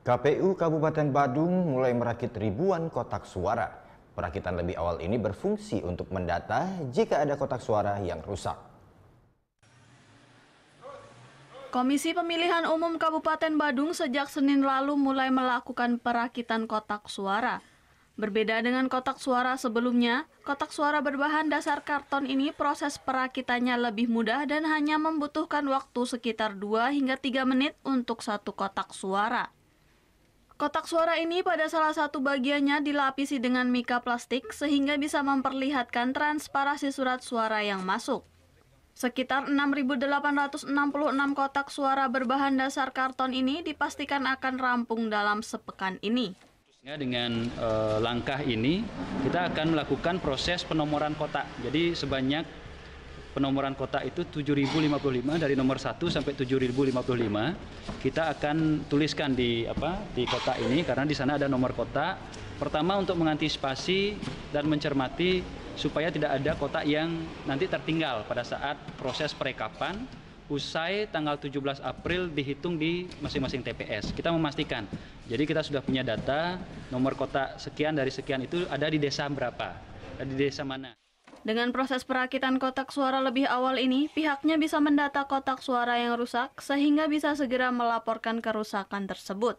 KPU Kabupaten Badung mulai merakit ribuan kotak suara. Perakitan lebih awal ini berfungsi untuk mendata jika ada kotak suara yang rusak. Komisi Pemilihan Umum Kabupaten Badung sejak Senin lalu mulai melakukan perakitan kotak suara. Berbeda dengan kotak suara sebelumnya, kotak suara berbahan dasar karton ini proses perakitannya lebih mudah dan hanya membutuhkan waktu sekitar 2 hingga 3 menit untuk satu kotak suara. Kotak suara ini pada salah satu bagiannya dilapisi dengan mika plastik sehingga bisa memperlihatkan transparasi surat suara yang masuk. Sekitar 6.866 kotak suara berbahan dasar karton ini dipastikan akan rampung dalam sepekan ini. Dengan langkah ini, kita akan melakukan proses penomoran kotak. Jadi sebanyak penomoran kotak itu 7.055 dari nomor 1 sampai 7.055. Kita akan tuliskan di kotak ini karena di sana ada nomor kotak. Pertama untuk mengantisipasi dan mencermati supaya tidak ada kotak yang nanti tertinggal pada saat proses perekapan. Usai tanggal 17 April dihitung di masing-masing TPS. Kita memastikan, jadi kita sudah punya data nomor kotak sekian dari sekian itu ada di desa berapa, ada di desa mana. Dengan proses perakitan kotak suara lebih awal ini, pihaknya bisa mendata kotak suara yang rusak sehingga bisa segera melaporkan kerusakan tersebut.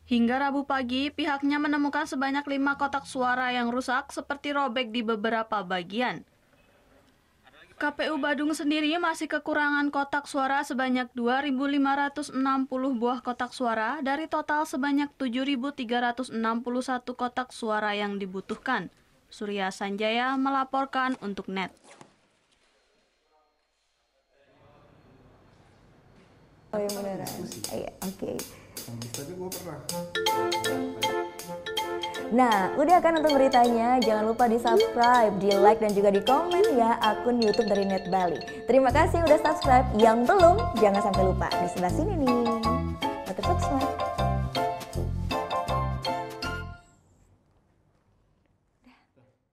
Hingga Rabu pagi, pihaknya menemukan sebanyak 5 kotak suara yang rusak seperti robek di beberapa bagian. KPU Badung sendiri masih kekurangan kotak suara sebanyak 2.560 buah kotak suara dari total sebanyak 7.361 kotak suara yang dibutuhkan. Surya Sanjaya melaporkan untuk NET. Oh yang beneran? Iya, oke. Nah, udah kan nonton beritanya? Jangan lupa di-subscribe, di-like, dan juga di-komen ya akun YouTube dari Net Bali. Terima kasih udah subscribe. Yang belum, jangan sampai lupa. Di sebelah sini nih. Subscribe.